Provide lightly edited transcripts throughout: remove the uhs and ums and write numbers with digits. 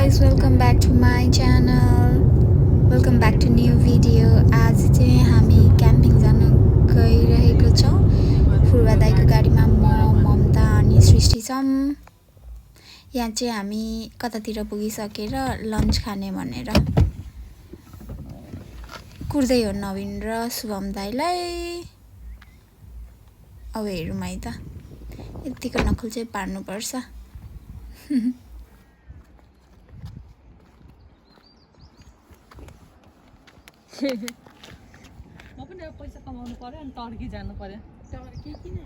guys, welcome back to my channel. Welcome back to new video. आज चाहिँ हामी camping जान गइरहेको छौँ। फुर्वा दाइको गाडीमा म, ममता अनि सृष्टि छौँ। यहाँ चाहिँ हामी कतातिर पुगिसकेर लन्च खाने भनेर कुर्दै हो नवीन र शुभम दाइलाई। अब हेरौँ है त, यतिको नखुल चाहिँ पार्नुपर्छ। म पनि अब पैसा कमाउनु पर्यो अनि टर्की जानु पर्यो। टर्की किन?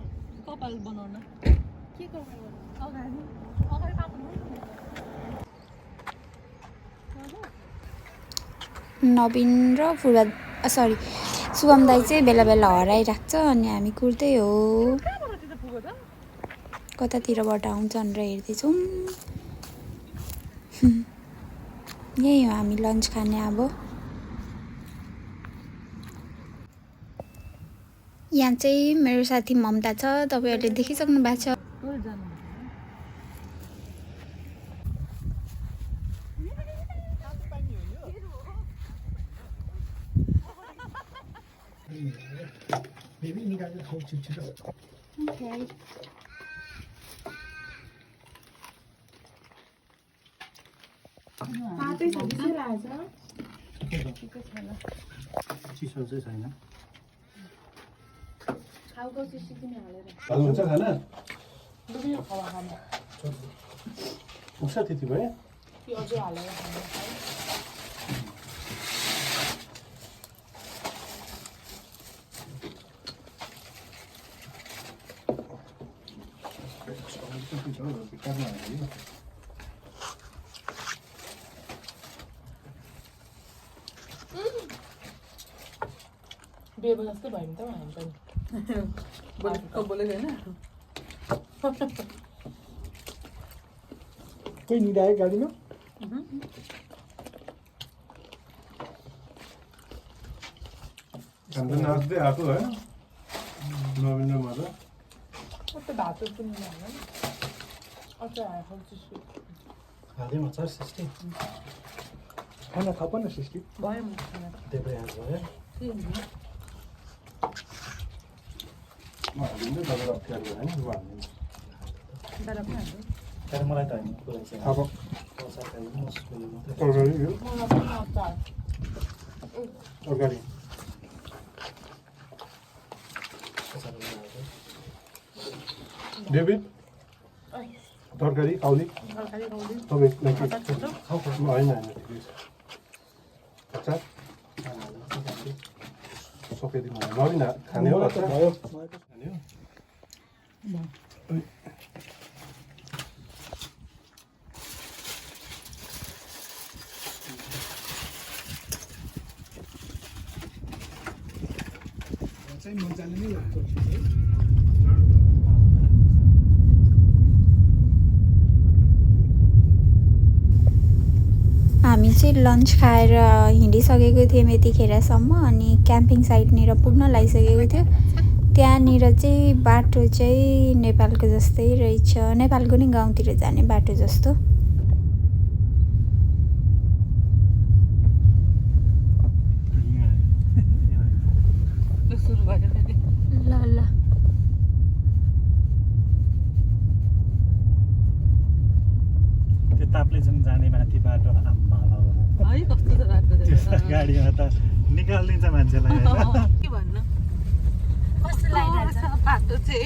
कपाल बनाउन। के कपाल बनाउन? अगाडि पाक्नु। नवीन र फुर्वा सरी शुभम दाइ चाहिँ बेला बेला हराइरहेको छ अनि हामी कुर्दै हो। कतातिरबाट आउँछ भनेर हेर्दैछौँ। यही हो हामी लन्च खाने। अब यहाँ चाहिँ मेरो साथी ममता छ, तपाईँहरूले देखिसक्नु भएको छ। चिसो चाहिँ छैन। खाउको चिसो किन हालेर? खानुहुन्छ खाना? दुई खावा खाना। उसा त्यति भयो? त्यो अझै हालेर खाना है। बेबो जस्तै भयो नि त हामी पनि। बोलेको होइन। कोही निदायो गाडीमा? हाम्रो नाच्दै आएको है नवीन र मजा। कस्तो भातो पनि होइन। अचार हालेको चिसो। हाल्दैमा छ सृष्टि। खाना खप न सृष्टि। भयो म खाना। देब्रे हात भयो। के हुन्छ? म हालिदिन्छु तपाईँलाई अप्ठ्यारो भयो होइन? म हालिदिन्छु। तर पनि हाल्नु। तर मलाई त होइन कुरा चाहिँ अब अचार खाइदिनु म सुने मात्रै। मलाई पनि अचार। अगाडि डेभिड तरकारी काउली तरकारी खाउँदै। तपाईँ होइन होइन अचार सकिदिनु नवीन खाने हो अचार खाने हो। चाहिँ मजाले नै लाग्छ। हामी चाहिँ लन्च खाएर हिँडिसकेको थियौँ यतिखेरसम्म अनि क्याम्पिङ साइटनिर पुग्न लागिसकेको थियो। त्यहाँनिर चाहिँ बाटो चाहिँ नेपालको जस्तै रहेछ, नेपालको नै गाउँतिर जाने बाटो जस्तो। सुरु भयो फेरि। ल ल त्यो ताप्लेजुङ जाने माथि बाटो आम्मा है कस्तो छ बाटो त्यो गाडीमा त निकालिदिन्छ मान्छेलाई होइन? के भन्नु? कस्तो लागिरहेछ बाटो चाहिँ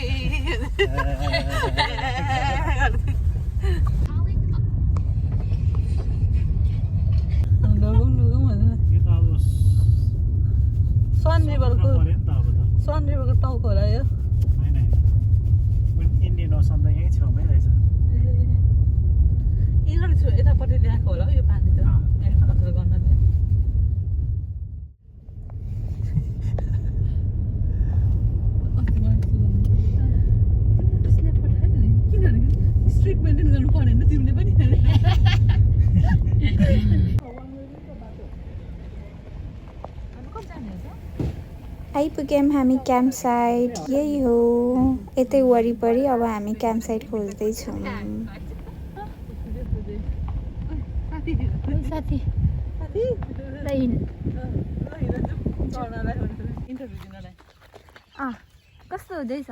लगौँ भनेर यो त अब सन रिभरको पर्यो नि त अब त सन रिभरको टाउको होला यो। होइन इन्डियन ओसन त यहीँ छेउमै रहेछ। यिनीहरू छु यतापट्टि ल्याएको होला यो पानी त अथवा गर्न स्ट्रिट मेन्टेन गर्नु परेन तिमीले पनि। आइपुग्यौँ हामी क्याम्प साइट। यही हो, यतै वरिपरि। अब हामी क्याम्प साइट खोज्दैछौँ। साथी साथी साथी ल हिँड इन्टरभ्यू दिनलाई कस्तो हुँदैछ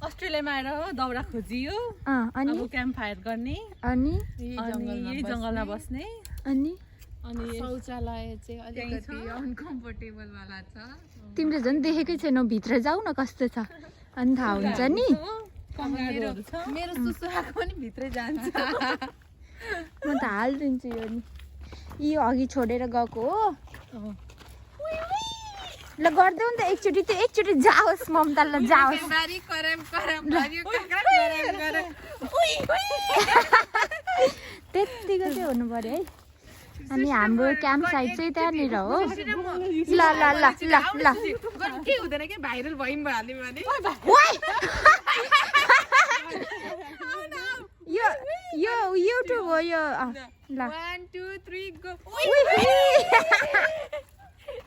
अस्ट्रेलियामा आएर हो दाउरा खोजियो अनि अब क्याम्प फायर गर्ने अनि यही जङ्गलमा बस्ने अनि शौचालय चाहिँ अलिकति अनकम्फर्टेबल वाला छ तिमीले झन् देखेकै छैनौ भित्र जाऊ न कस्तो छ अनि थाहा हुन्छ नि कङ्गारुहरू छ मेरो सुसु आएको पनि भित्रै जान्छ म त हालिदिन्छु यो नि यो अघि छोडेर गएको हो ल गरिदेऊ नि त एकचोटि त्यो एकचोटि जाओस् ममता ल जाओस् त्यत्तिको चाहिँ हुनु पर्यो है अनि हाम्रो क्याम्प साइट चाहिँ त्यहाँनिर हो ल ल ल ल ल के हुँदैन के भाइरल भइहाल्यो भने यो यो युट्युब हो यो ल 1 2 3 गो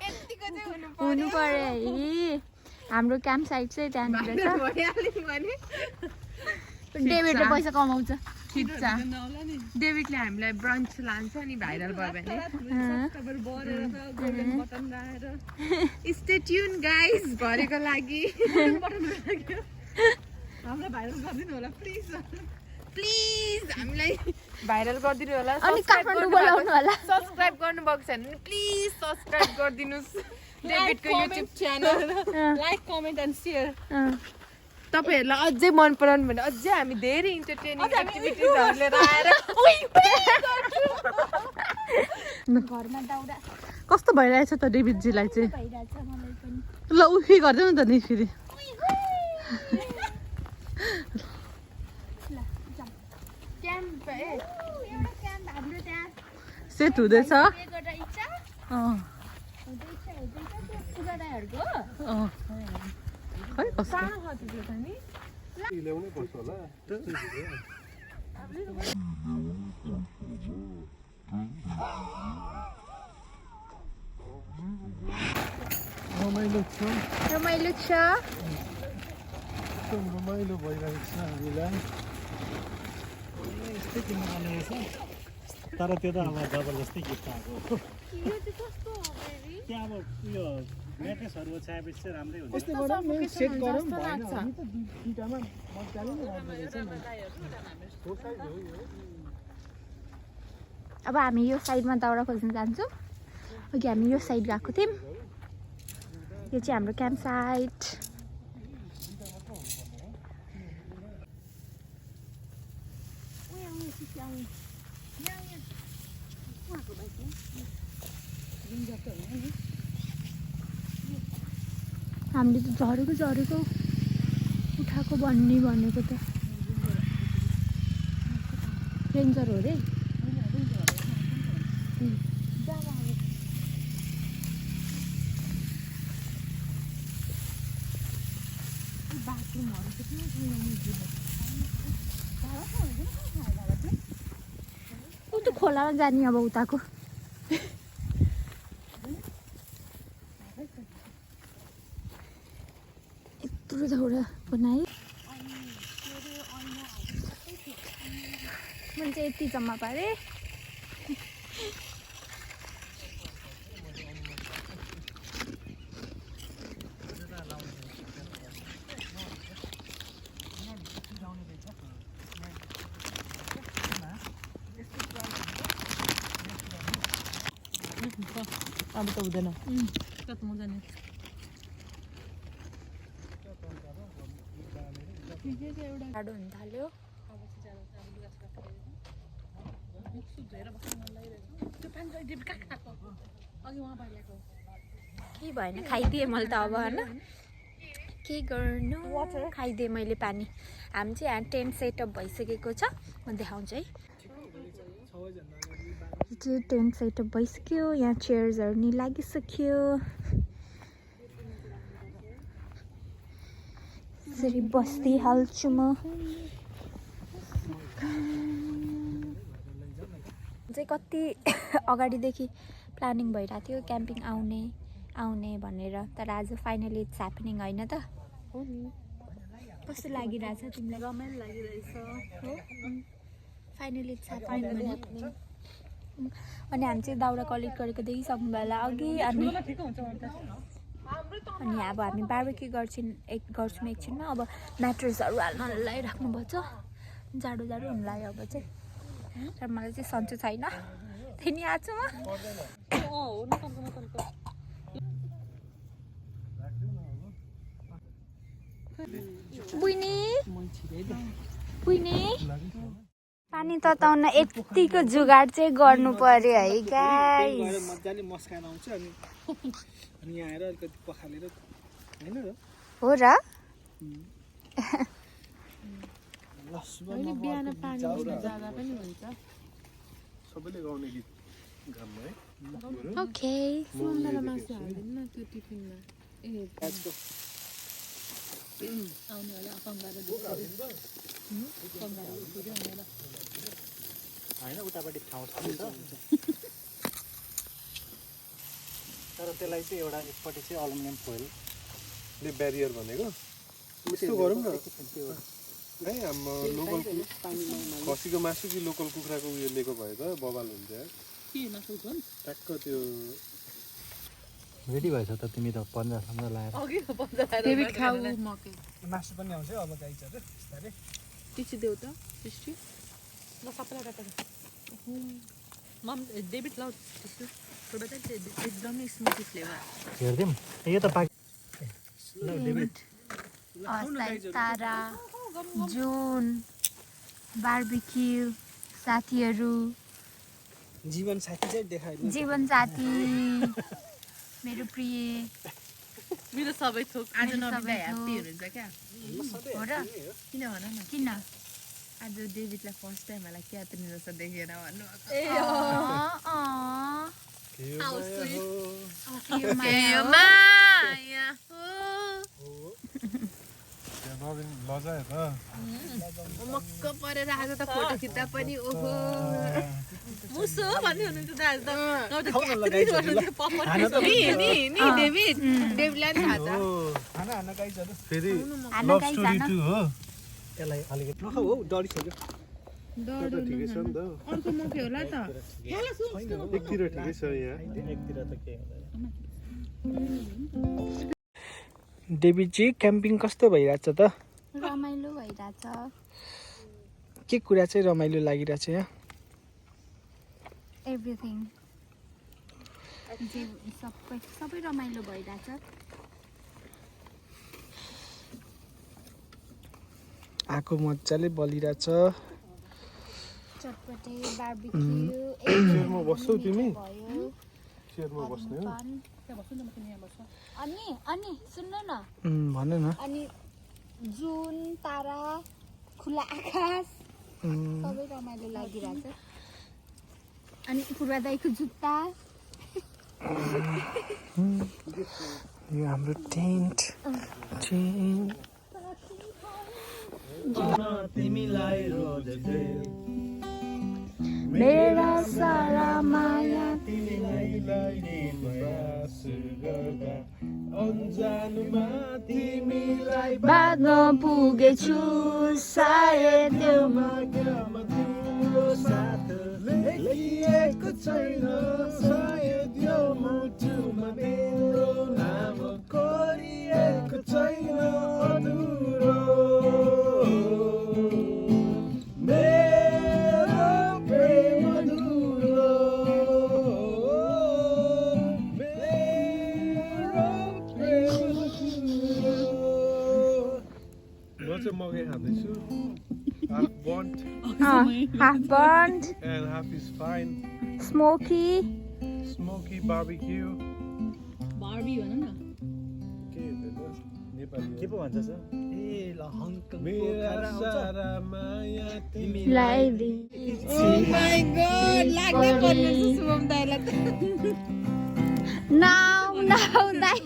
यतिको चाहिँ हुनु पर्यो है हाम्रो क्याम्प साइट चाहिँ त्यहाँनिर छ भइहाल्यो भने डेभिडले पैसा कमाउँछ खिच्छ डेभिडले हामीलाई ब्रन्च लान्छ नि भाइरल भयो भने स्टे ट्युन गाइस भरेको लागि हामीलाई भाइरल गरिदिनु होला प्लिज प्लिज हामीलाई भाइरल गरिदिनु होला अनि काठमाडौँ बोलाउनु होला सब्स्क्राइब गर्नुभएको छैन भने प्लिज सब्स्क्राइब गरिदिनुहोस् डेभिडको YouTube channel like comment and share तपाईहरुलाई अझै मन पराउनु भने अझै हामी धेरै इन्टरटेनिङ एक्टिभिटिजहरु लिएर आएर घरमा दाउरा कस्तो भइरहेछ त डेभिडजीलाई चाहिँ भइरहेछ मलाई पनि ल उही गर्दैन त नि फेरि क्याम्प एउटा क्याम्प हाम्रो त्यहाँ सेट हुँदैछ एउटा इच्छा अँ हुँदैछ त्यो सुगा दाइहरुको खै कस्तो ल्याउनै पर्छ होला रमाइलो छ रमाइलो छ रमाइलो भइरहेको छ हामीलाई यस्तै किन्नुपर्ने रहेछ तर त्यो त अब जबरजस्ती गिफ्ट आएको त्यहाँ अब उयो म्याट्रेसहरू ओछ्याएपछि चाहिँ राम्रै हुन्छ यस्तै गरौँ न सेट गरौँ भएन हामी त दुईटामा मजाले नै राम्रो रहेछ नि अब हामी यो साइडमा दाउरा खोज्न जान्छौँ अघि हामी यो साइड गएको थियौँ यो चाहिँ हाम्रो क्याम्प साइट हामीले त झरेको उठाएको भन्ने भनेको त रेन्जर हो रे ऊ त खोलामा जाने अब उताको यत्रो दाउरा बनाएँ मैले चाहिँ यति जम्मा पारेँ अब त हुँदैन कता मजा नि टाढो हुन थाल्यो के भएन खाइदिएँ मैले त अब होइन के गर्नु खाइदिएँ मैले पानी हामी चाहिँ यहाँ टेन्ट सेटअप भइसकेको छ म देखाउँछु है चाहिँ टेन्ट सेटअप भइसक्यो यहाँ चेयर्सहरू नि लागिसक्यो यसरी बस्दिहाल्छु म चाहिँ कति अगाडिदेखि प्लानिङ भइरहेको थियो क्याम्पिङ आउने भनेर तर आज फाइनली इट्स ह्यापनिङ होइन त कस्तो लागिरहेछ तिमीलाई रमाइलो लागिरहेछ फाइनली इट्स ह्यापनिङ भने अनि हामी चाहिँ दाउरा कलेक्ट गरेको देखिसक्नु होला अघि अनि अब हामी बार्बेक्यू गर्छौँ एकछिनमा अब म्याट्रेसहरू हाल्न लगाइराख्नुपर्छ जाडो हुन लाग्यो अब चाहिँ तर मलाई चाहिँ सन्चो छैन त्यही नि आएको छु म बुइनी पानी तताउन यतिको जुगाड चाहिँ गर्नु पर्यो है गाइस मजाले मस्काएर आउँछ अनि यहाँ आएर अलिकति पखालेर हैन र हो र बिहान पानी जाँदा पनि हुन्छ सबैले गाउने गीत घाममा है ओके सुन्दर मासु हाल्दैन न त्यो टिफिनमा आउने होला कङ्गारू हैन उतापट्टि ठाउँ छ नि त तर त्यसलाई चाहिँ एउटा एकपट्टि चाहिँ एल्युमिनियम फोइलले ब्यारियर भनेको यस्तो गरौँ न है हाम्रो लोकल खसीको मासु कि लोकल कुखुराको उयो लिएको भए त बवाल हुन्छ ट्याक्क त्यो रेडी भएछ त तिमी त पन्जा लाएर डेभिड खाऊ मकै मासु पनि आउँछ अब गाइजहरु बिस्तारै टिची देऊ त सृष्टि ल सबैलाई राखेर मम डेभिड लाउ एकदमै स्मोकी फ्लेभर हेर्दिम यो त पाक ल डेभिड तारा जुन बार्बिक्यू साथीहरू जीवन साथी चाहिँ देखाइदिनु जीवन साथी मेरो प्रिय मेरो सबै थोक आज मेरो नबिदा सबै ह्याप्पी थोक। हुनुहुन्छ क्या हो र किन भन न किन आज डेभिडलाई फर्स्ट टाइम मलाई क्याथरिन जस्तो देखेर भन्नुभएको नवीन लजायो त मक्क परेर आज त फोटो खिच्दा पनि ओहो मुसो भन्ने हुनुहुन्छ दाजु त डेभिड डेभिडलाई पनि थाहा छ खाना गाइजहरु फेरि खाना लभ गाइस स्टोरी खाना। 2 हो यसलाई अलिकति नखाऊ हौ डढिसक्यो डढो ठिकै छ नि त अर्को मकै होला त एकतिर ठिकै छ यहाँ एकतिर त के डेभिड जी क्याम्पिङ कस्तो भइरहेछ त रमाइलो भइरहेछ के कुरा चाहिँ रमाइलो लागिरहेछ यहाँ एभ्रिथिङ सबै रमाइलो भइरहेछ आगो मजाले बलिरहेछ चटपटे बार्बिक्यू चेयरमा बस्छौ तिमी भयो चेयरमा बस्ने हो अनि सुन्नु न भन न अनि जुन तारा खुला आकाश सबै रमाइलो लागिरहेछ अनि पूर्वा दाइको जुत्ता यो हाम्रो टेन्ट तिमीलाई मेरा सारा माया बाँध्न पुगेछु सायद त्यो छैन सायद यो मुटुमा मेरो नाम कोरिएको छैन अधुरो मेरो प्रेम अधुरो मेरो प्रेम अधुरो म चाहिँ मकै खाँदैछु half burnt half burnt and half is fine smoky barbecue Barbie भन न के नेपाली के पो भन्छ सर ए ल हङकङ मेरा सारा माया तिमीलाई माय गॉड लाग्दै पर्ने शुभम दाइलाई त नाउ दाइ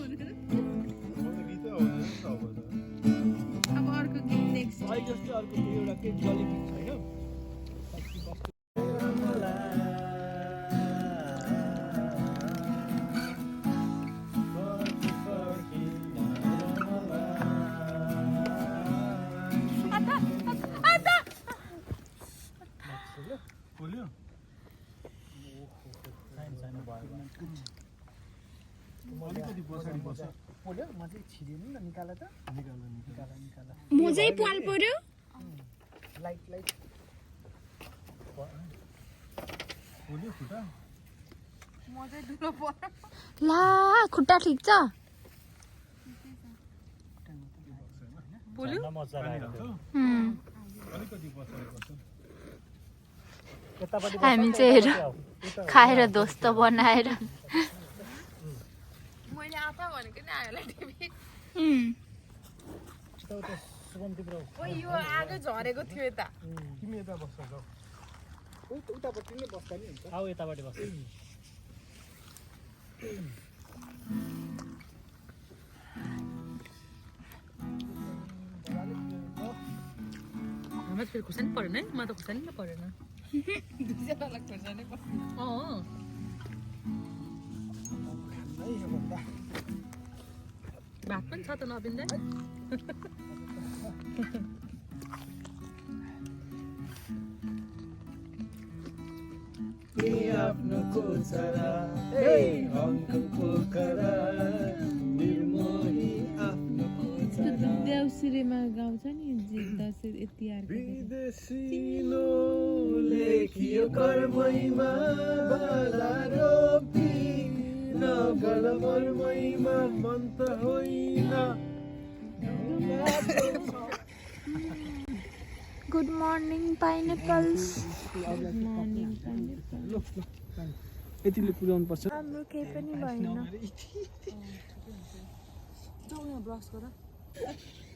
अब अर्को गीत नेक्स्ट जस्तो अर्को एउटा के जली गीत छैन बोल्यो अलिकति पछाडि बस्छ पोल्यो म चाहिँ छिरिनु न निकाल त निकाल मोजै पाल पर्यो लाइट पोल्यो खुट्टा ला खुट्टा ठिक छ पोल्यो अलिकति पछाडि बस्छ हामी चाहिँ हेर खाएर दोस्त बनाएर मैले आफा भनेको नि आयोलाई टिभी ओ यो आगो झरेको थियो यता तिमी यता बस्छ जाऊ उतापट्टि नै बस्दा नि हुन्छ आऊ यतापट्टि बस्छ हामीलाई फेरि खुर्सानी परेन है म त खुर्सानी नै परेन दुईजनालाई खुर्सानी भात पनि छ त नबिन्दै आफ्नो कोचरा हङकङ पोखरा निर्मोही आफ्नो कोचरा देउसिरेमा गाउँछ नि दसैँ तिहारको विदेशिलो लेखियो कर्मैमा बाला रोपी नगल मर्मैमा मन त होइन गुड मर्निङ पाइनएप्पल्स यतिले पुर्याउनु पर्छ हाम्रो केही पनि भएन ब्रस गर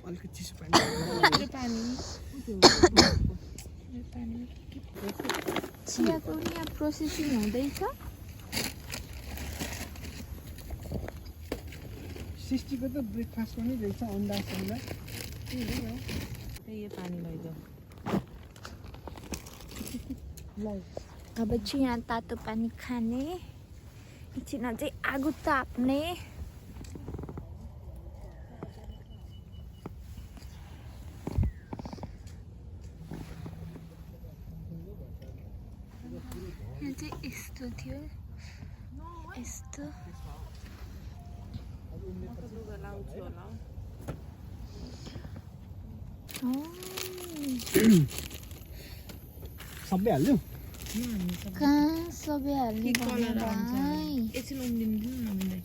अलिकति चिसो चियाको पनि यहाँ प्रोसेसिङ हुँदैछ सिस्टीको त ब्रेकफास्ट पनि रहेछ अन्डा त्यही पानी लैजाऊ अब चाहिँ यहाँ तातो पानी खाने एकछिन चाहिँ आगो ताप्ने यो चाहिँ यस्तो थियो यस्तो सबै हाल्यो कहाँ सबै हाल्ने भाइ एकछिन उम्लिनु नबिन्दै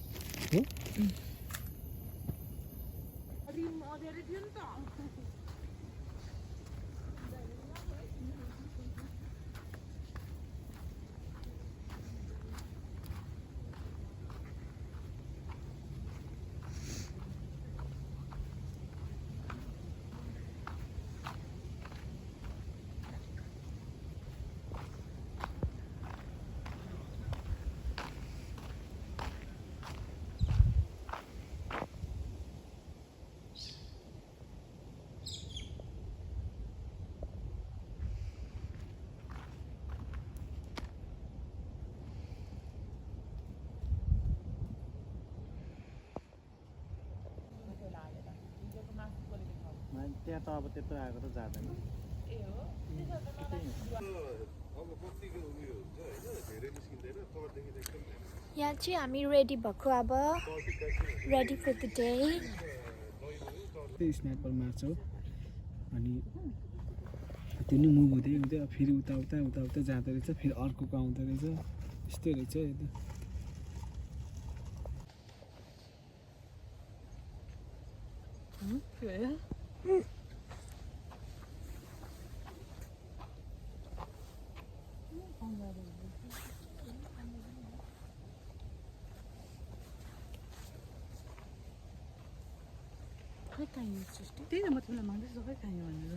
त्यहाँ त अब त्यत्रो आएको त जाँदैन यहाँ चाहिँ हामी रेडी भएको अब रेडी फर द डे त्यही स्न्यापर मार्छौँ अनि त्यो नि मुभ हुँदै हुँदै फेरि उता जाँदो रहेछ फेरि अर्को आउँदो रहेछ यस्तै रहेछ यता त्यही त म तिमीलाई माग्दैछु सबै खायो भनेर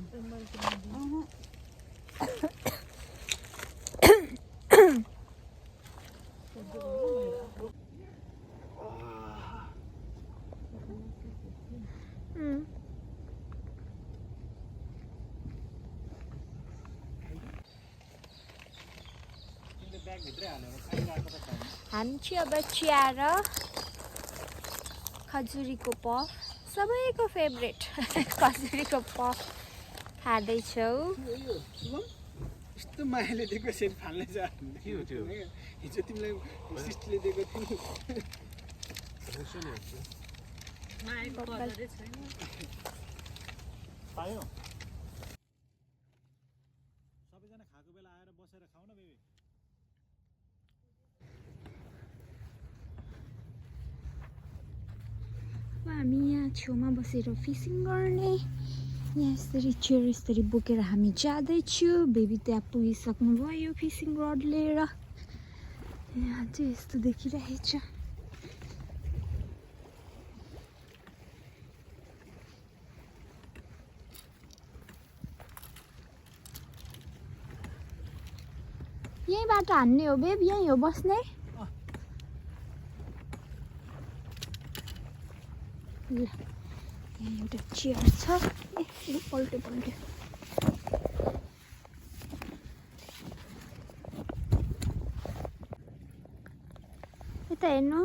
हामी चाहिँ अब चिया र खजुरीको पफ सबैको फेभरेट खजुरीको पफ खाँदैछौँ कस्तो मायाले दिएको सेट फाल्ने छ के हो त्यो हिजो तिमीलाई सिस्टरले दिएको थियो पायो सबैजना खाएको बेला आएर बसेर खाऊ न बेबी हामी यहाँ छेउमा बसेर फिसिङ गर्ने यहाँ यसरी चेयर यसरी बोकेर हामी जाँदैछु बेबी त्यहाँ पुगिसक्नुभयो फिसिङ रड लिएर यहाँ चाहिँ यस्तो देखिरहेछ यहीँबाट हान्ने हो बेब यहीँ हो बस्ने ल यहाँ एउटा चेयर छ ए पल्ट्यो यता हेर्नु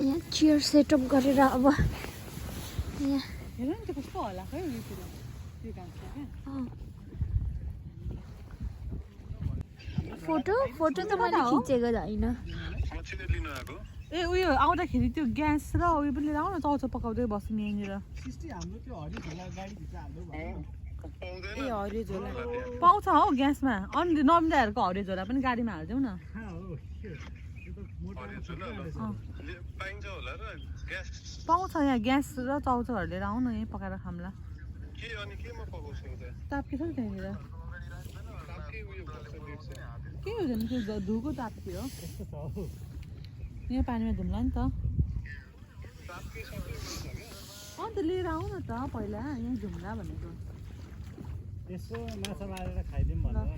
यहाँ चेयर सेटअप गरेर अब यहाँ हेर नि त्यो कस्तो होला खै उयोतिर त्यो गाउँछ क्या फोटो त मैले खिचेको छैन ए उयो आउँदाखेरि त्यो ग्यास र उयो पनि लिएर आऊ न चाउचाउ पकाउँदै बस्नु यहीँनिर सिस्टी हाम्रो त्यो हरियो झोला गाडी भित्र हाल्नु भयो ए हरियो झोला पाउँछ हौ ग्यासमा अनि नमिदाहरूको हरियो झोला पनि गाडीमा हालिदेऊ न पाउँछ यहाँ ग्यास र चाउचाउहरू लिएर आऊ न यहीँ पकाएर खाम्ला ताप्के छ नि त्यहाँनिर के हुँदैन त्यो धुको ताप्के हो यहाँ पानीमा धुम्ला नि त अन्त लिएर आऊ न त पहिला यहाँ धुम्ला भनेको यसो माछा मारेर खाइदिउँ भनेर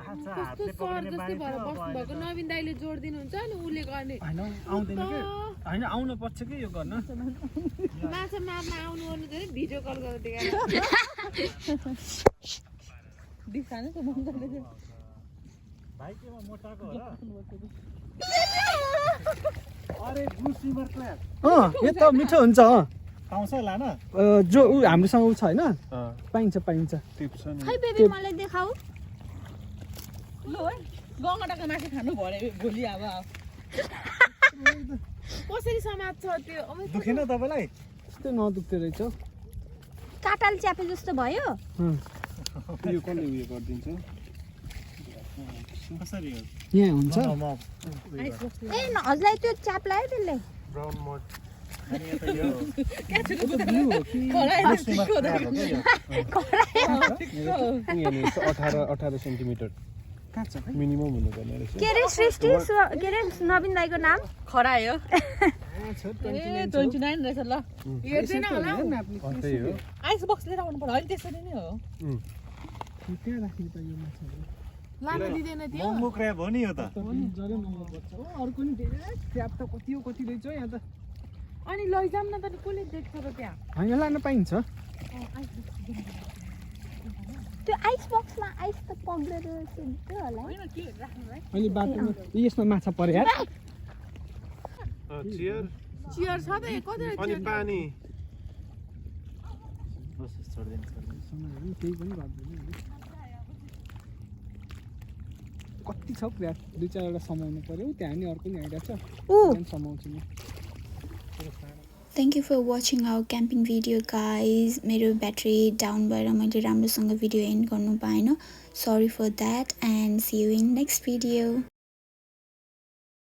कस्तो सर जस्तै भएर बस्नुभएको नवीन दाइले जोड दिनुहुन्छ अनि उसले गर्ने होइन आउँदैन कि होइन आउनु पर्छ कि यो गर्न माछा मार्न आउनु गर्नु चाहिँ भिडियो कल गरेर देखाएर दिखाने त मन्दाले भाइ केमा मोटाको हो र अरे ब्लु स्विमर क्ल्याब यो त मिठो हुन्छ पाउँछ लान जो ऊ हाम्रोसँग ऊ छ होइन पाइन्छ टिप्स नि खै बेबी मलाई देखाऊ ल है गङ्गाटाको मासु खानु भरे भोलि अब कसरी समात्छ त्यो दुखेन तपाईँलाई त्यस्तो नदुख्दो रहेछ काटाल च्यापे जस्तो भयो यो कसले उयो गरिदिन्छ कसरी हो यहाँ हुन्छ ए हजुरलाई त्यो च्याप लाग्यो त्यसले ब्राउन मड अनि यता यो ब्लु हो कि ब्लु स्विमर क्ल्याब हो क्या यो 18 सेन्टिमिटर कहाँ छ भाइ मिनिमम हुनुपर्ने रहेछ के अरे सृष्टि के अरे नवीन दाइको नाम खरायो छ ए 29 रहेछ ल हेर्दैन होला त्यही हो आइस बक्स लिएर आउनु पर्यो होइन त्यसरी नै हो त्यहाँ राख्नु त यो माछाहरू लान दिँदैन त्यो मोमो क्र्याब हो नि यो त जरो नम्बर पर्छ हो अर्को नि धेरै क्याप त कति रहेछ यहाँ त अनि लैजाम न त कसले देख्छ त त्यहाँ होइन लान पाइन्छ त्यो आइस बक्समा आइस त पग्लेर सिद्धो होला होइन के राख्नु है अहिले बाटोमा यसमा माछा पर्यो यार चियर चियर छ त कति अनि पानी केही पनि गर्दैन कति छ क्र्याप दुई चारवटा समाउनु पर्यो त्यहाँ नि अर्को नि आइरहेको छ समाउँछु म Thank you for watching our camping video guys. मेरो ब्याट्री डाउन भएर मैले राम्रोसँग भिडियो एन्ड गर्नु पाएन. Sorry for that and see you in next video.